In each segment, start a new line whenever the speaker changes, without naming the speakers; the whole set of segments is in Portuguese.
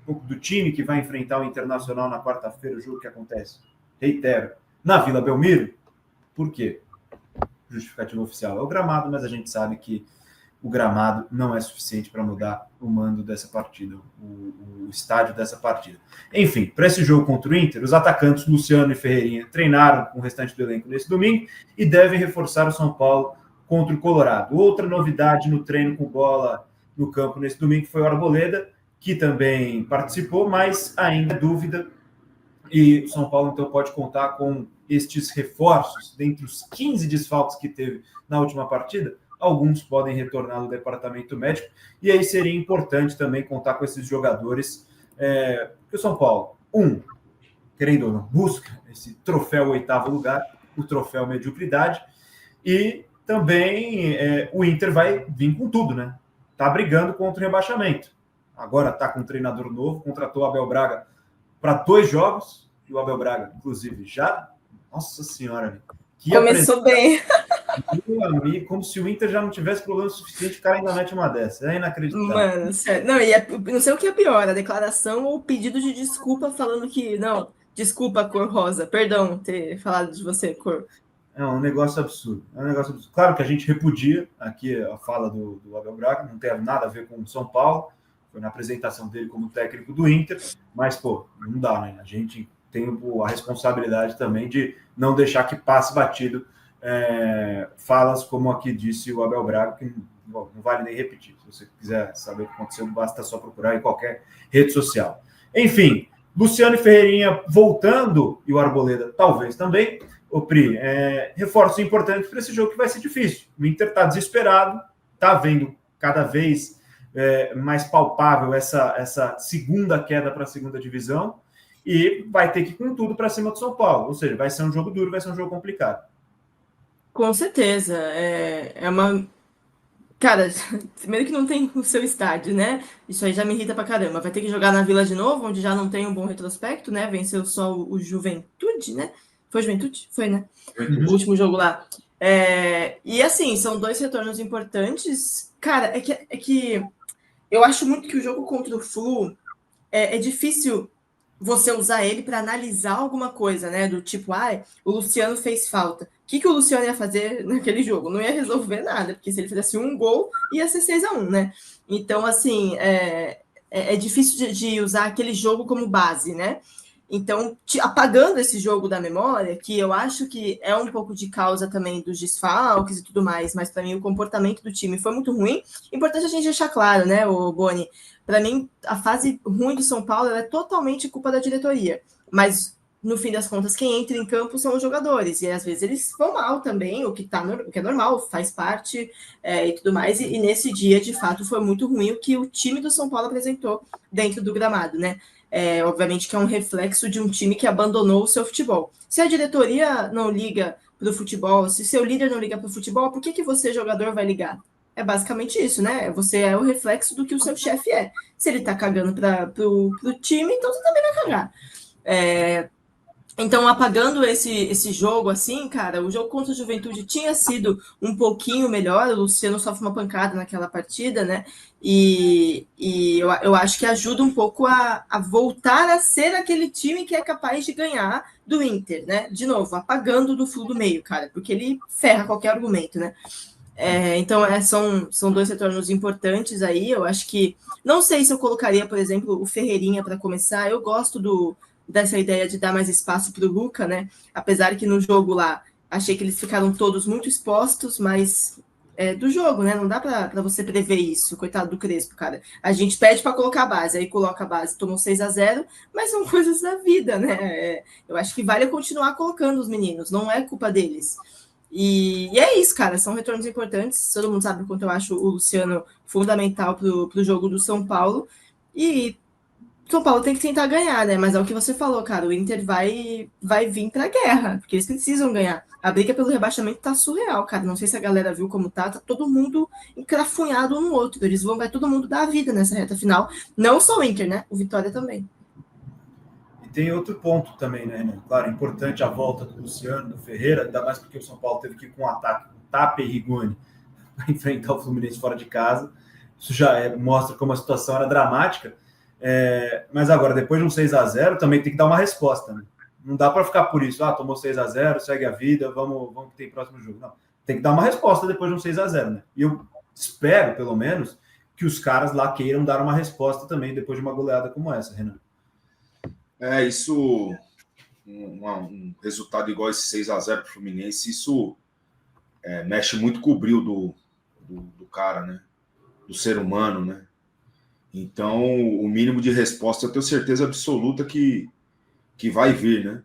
pouco do time que vai enfrentar o Internacional na quarta-feira, o jogo que acontece, reitero, na Vila Belmiro. Por quê? Justificativa oficial é o gramado, mas a gente sabe que o gramado não é suficiente para mudar o mando dessa partida, o estádio dessa partida. Enfim, para esse jogo contra o Inter, os atacantes Luciano e Ferreirinha treinaram com o restante do elenco nesse domingo e devem reforçar o São Paulo contra o Colorado. Outra novidade no treino com bola no campo nesse domingo foi o Arboleda, que também participou, mas ainda é dúvida. E o São Paulo, então, pode contar com estes reforços. Dentre os 15 desfalques que teve na última partida, alguns podem retornar no departamento médico. E aí seria importante também contar com esses jogadores. Porque o São Paulo, querendo ou não, busca esse troféu 8º lugar, o troféu mediocridade. E também o Inter vai vir com tudo, né? Tá brigando contra o rebaixamento. Agora tá com um treinador novo, contratou o Abel Braga para 2 jogos, e o Abel Braga, inclusive, já... Nossa Senhora, que
começou bem.
Meu amigo, como se o Inter já não tivesse problema suficiente, o cara ainda mete uma dessa. É inacreditável.
Mano, sério. Não, não sei o que é pior, a declaração ou o pedido de desculpa falando que, não, desculpa, cor rosa, perdão ter falado de você, cor.
É um negócio absurdo. Claro que a gente repudia aqui a fala do Abel Braga, não tem nada a ver com o São Paulo, foi na apresentação dele como técnico do Inter, mas, pô, não dá, né? A gente tem a responsabilidade também de não deixar que passe batido falas como aqui disse o Abel Braga, que não vale nem repetir. Se você quiser saber o que aconteceu, basta só procurar em qualquer rede social. Enfim, Luciano e Ferreirinha voltando, e o Arboleda talvez também. O Pri, reforço importante para esse jogo que vai ser difícil. O Inter está desesperado, está vendo cada vez mais palpável essa segunda queda para a segunda divisão e vai ter que ir com tudo para cima do São Paulo. Ou seja, vai ser um jogo duro, vai ser um jogo complicado.
Com certeza. É uma... Cara, primeiro que não tem o seu estádio, né? Isso aí já me irrita pra caramba. Vai ter que jogar na Vila de novo, onde já não tem um bom retrospecto, né? Venceu só o Juventude, né? Foi Juventude? Foi, né? O último jogo lá. E assim, são 2 retornos importantes. Cara, é que eu acho muito que o jogo contra o Flu é difícil você usar ele para analisar alguma coisa, né? Do tipo, o Luciano fez falta. O que o Luciano ia fazer naquele jogo? Não ia resolver nada, porque se ele fizesse um gol, ia ser 6-1, né? Então, assim, é difícil de usar aquele jogo como base, né? Então, apagando esse jogo da memória, que eu acho que é um pouco de causa também dos desfalques e tudo mais, mas para mim o comportamento do time foi muito ruim. Importante a gente deixar claro, né, o Boni? Para mim, a fase ruim do São Paulo é totalmente culpa da diretoria. Mas, no fim das contas, quem entra em campo são os jogadores. E às vezes eles vão mal também, o que é normal, faz parte e tudo mais. E nesse dia, de fato, foi muito ruim o que o time do São Paulo apresentou dentro do gramado, né? Obviamente que é um reflexo de um time que abandonou o seu futebol. Se a diretoria não liga para o futebol, se seu líder não liga para o futebol, por que você, jogador, vai ligar? É basicamente isso, né? Você é o reflexo do que o seu chefe é. Se ele tá cagando pro time, então você também vai cagar. Então, apagando esse jogo, assim, cara, o jogo contra o Juventude tinha sido um pouquinho melhor. O Luciano sofre uma pancada naquela partida, né? E eu acho que ajuda um pouco a voltar a ser aquele time que é capaz de ganhar do Inter, né? De novo, apagando do Flu do meio, cara, porque ele ferra qualquer argumento, né? Então, são 2 retornos importantes aí. Eu acho que... Não sei se eu colocaria, por exemplo, o Ferreirinha para começar. Eu gosto dessa ideia de dar mais espaço para o Luca, né? Apesar que no jogo lá, achei que eles ficaram todos muito expostos, mas do jogo, né? Não dá para você prever isso. Coitado do Crespo, cara. A gente pede para colocar a base, aí coloca a base, tomou 6-0, mas são coisas da vida, né? Eu acho que vale continuar colocando os meninos, não é culpa deles. E é isso, cara, são retornos importantes. Todo mundo sabe o quanto eu acho o Luciano fundamental pro jogo do São Paulo. E São Paulo tem que tentar ganhar, né? Mas é o que você falou, cara, o Inter vai vir pra guerra, porque eles precisam ganhar. A briga pelo rebaixamento tá surreal, cara. Não sei se a galera viu como tá todo mundo encrafunhado um no outro. Vai todo mundo dar a vida nessa reta final. Não só o Inter, né? O Vitória também.
Tem outro ponto também, né? Claro, é importante a volta do Luciano, do Ferreira, ainda mais porque o São Paulo teve que ir com um ataque, com Tapia e Rigoni, para enfrentar o Fluminense fora de casa. Isso já mostra como a situação era dramática. Mas agora, depois de um 6-0, também tem que dar uma resposta, né? Não dá para ficar por isso, tomou 6-0, segue a vida, vamos que tem próximo jogo. Não, tem que dar uma resposta depois de um 6-0, né? E eu espero, pelo menos, que os caras lá queiram dar uma resposta também depois de uma goleada como essa, Renan.
Isso, um resultado igual esse 6-0 pro Fluminense, isso mexe muito com o brilho do cara, né? Do ser humano, né? Então, o mínimo de resposta eu tenho certeza absoluta que vai vir, né?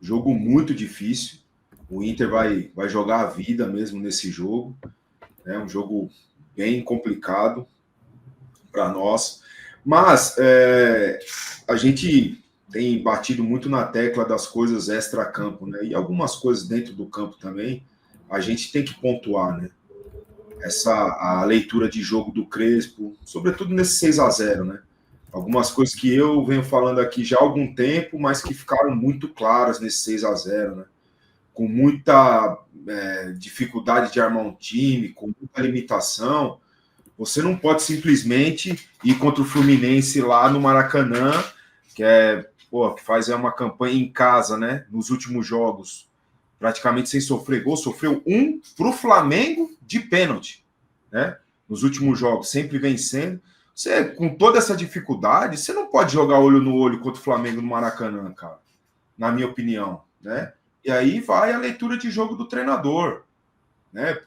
Jogo muito difícil. O Inter vai jogar a vida mesmo nesse jogo. É um jogo bem complicado para nós. Mas a gente tem batido muito na tecla das coisas extra-campo, né? E algumas coisas dentro do campo também, a gente tem que pontuar, né? A leitura de jogo do Crespo, sobretudo nesse 6-0, né? Algumas coisas que eu venho falando aqui já há algum tempo, mas que ficaram muito claras nesse 6-0, né? Com muita dificuldade de armar um time, com muita limitação. Você não pode simplesmente ir contra o Fluminense lá no Maracanã, que faz uma campanha em casa, né? Nos últimos jogos, praticamente sem sofrer gol, sofreu um para o Flamengo de pênalti, né? Nos últimos jogos, sempre vencendo. Você, com toda essa dificuldade, você não pode jogar olho no olho contra o Flamengo no Maracanã, cara, na minha opinião, né? E aí vai a leitura de jogo do treinador, né?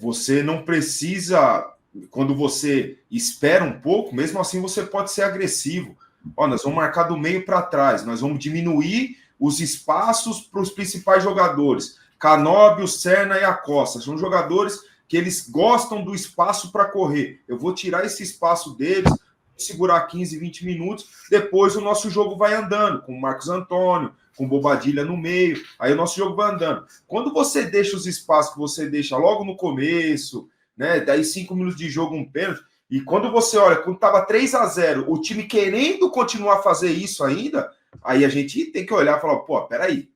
Você não precisa, quando você espera um pouco, mesmo assim você pode ser agressivo. Nós vamos marcar do meio para trás, nós vamos diminuir os espaços para os principais jogadores. Canóbio, Serna e Acosta. São jogadores que eles gostam do espaço para correr. Eu vou tirar esse espaço deles, segurar 15, 20 minutos, depois o nosso jogo vai andando, com o Marcos Antônio, com Bobadilha no meio, aí o nosso jogo vai andando. Quando você deixa os espaços que você deixa logo no começo, né, daí 5 minutos de jogo, um pênalti, e quando você olha, quando estava 3-0, o time querendo continuar a fazer isso ainda, aí a gente tem que olhar e falar, peraí,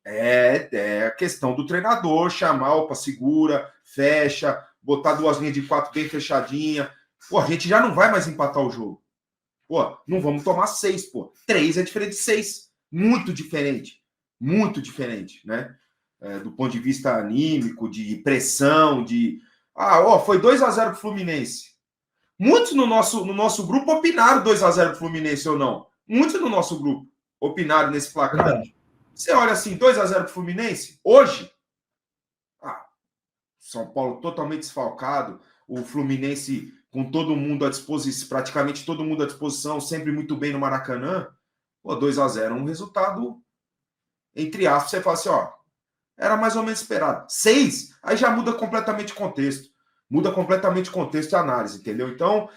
é a questão do treinador chamar, segura, fecha, botar 2 linhas de 4 bem fechadinha. A gente já não vai mais empatar o jogo. Não vamos tomar 6, 3 é diferente de 6. Muito diferente, né? Do ponto de vista anímico, de pressão, foi 2-0 pro Fluminense. Muitos no nosso grupo opinaram 2-0 pro Fluminense ou não. Muitos no nosso grupo opinaram nesse placar. Verdade. Você olha assim, 2-0 pro Fluminense, hoje, São Paulo totalmente desfalcado, o Fluminense com todo mundo à disposição, praticamente todo mundo à disposição, sempre muito bem no Maracanã, 2-0 é um resultado, entre aspas, você fala assim, era mais ou menos esperado. 6, aí já muda completamente o contexto. Muda completamente o contexto e a análise, entendeu? Então,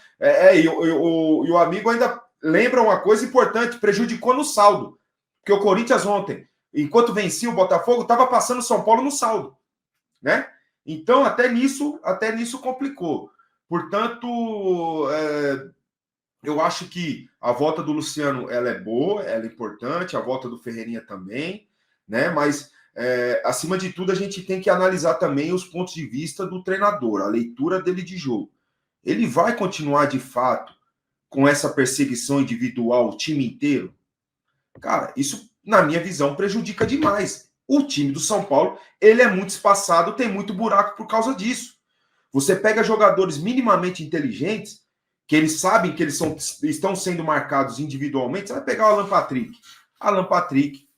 e o amigo ainda lembra uma coisa importante, prejudicou no saldo. Porque o Corinthians ontem, enquanto vencia o Botafogo, estava passando o São Paulo no saldo, né? Então, até nisso complicou. Portanto, eu acho que a volta do Luciano ela é boa, ela é importante, a volta do Ferreirinha também, né? Mas, acima de tudo, a gente tem que analisar também os pontos de vista do treinador, a leitura dele de jogo. Ele vai continuar, de fato, com essa perseguição individual, o time inteiro? Cara, isso, na minha visão, prejudica demais. O time do São Paulo, ele é muito espaçado, tem muito buraco por causa disso. Você pega jogadores minimamente inteligentes, que eles sabem que eles estão sendo marcados individualmente, você vai pegar o Alan Patrick. Alan Patrick,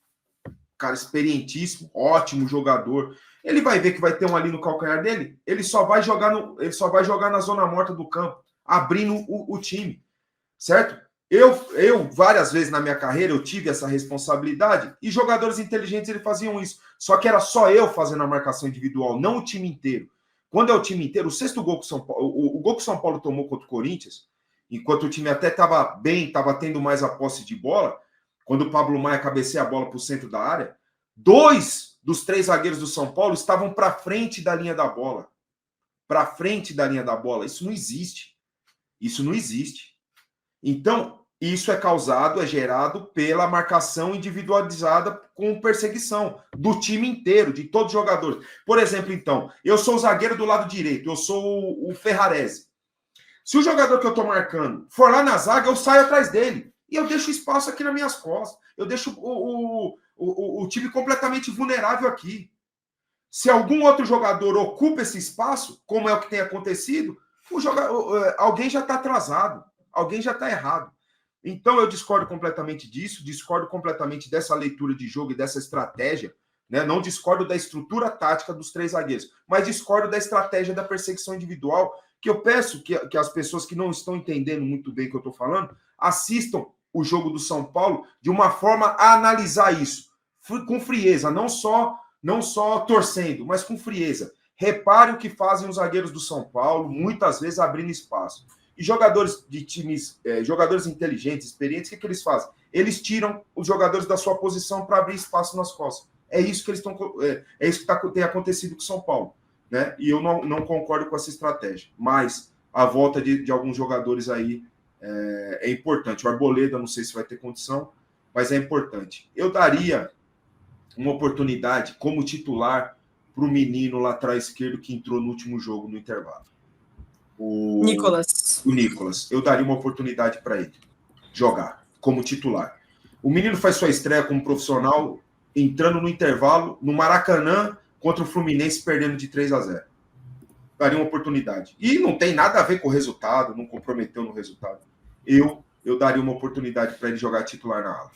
cara experientíssimo, ótimo jogador. Ele vai ver que vai ter um ali no calcanhar dele, ele só vai jogar na zona morta do campo, abrindo o time, certo? Eu, várias vezes na minha carreira, eu tive essa responsabilidade e jogadores inteligentes, eles faziam isso. Só que era só eu fazendo a marcação individual, não o time inteiro. Quando é o time inteiro, o 6º gol que o São Paulo, o gol que o São Paulo tomou contra o Corinthians, enquanto o time até estava bem, estava tendo mais a posse de bola, quando o Pablo Maia cabeceia a bola para o centro da área, 2 dos 3 zagueiros do São Paulo estavam para frente da linha da bola. Para frente da linha da bola. Isso não existe. Isso não existe. Então, isso é gerado pela marcação individualizada com perseguição do time inteiro, de todos os jogadores. Por exemplo, então, eu sou o zagueiro do lado direito, eu sou o Ferrarese. Se o jogador que eu estou marcando for lá na zaga, eu saio atrás dele. E eu deixo espaço aqui nas minhas costas. Eu deixo o time completamente vulnerável aqui. Se algum outro jogador ocupa esse espaço, como é o que tem acontecido, alguém já está atrasado. Alguém já está errado. Então, eu discordo completamente disso, discordo completamente dessa leitura de jogo e dessa estratégia, né? Não discordo da estrutura tática dos 3 zagueiros, mas discordo da estratégia da perseguição individual, que eu peço que as pessoas que não estão entendendo muito bem o que eu estou falando, assistam o jogo do São Paulo de uma forma a analisar isso, com frieza, não só torcendo, mas com frieza. Repare o que fazem os zagueiros do São Paulo, muitas vezes abrindo espaço. E jogadores de times, jogadores inteligentes, experientes, o que eles fazem? Eles tiram os jogadores da sua posição para abrir espaço nas costas. É isso que eles estão. É isso que tem acontecido com o São Paulo. Né? E eu não concordo com essa estratégia. Mas a volta de alguns jogadores aí é importante. O Arboleda, não sei se vai ter condição, mas é importante. Eu daria uma oportunidade como titular para o menino lateral esquerdo que entrou no último jogo no intervalo. O Nicolas. Eu daria uma oportunidade para ele jogar como titular. O menino faz sua estreia como profissional entrando no intervalo no Maracanã contra o Fluminense perdendo de 3-0. Daria uma oportunidade. E não tem nada a ver com o resultado, não comprometeu no resultado. Eu daria uma oportunidade para ele jogar titular na ala.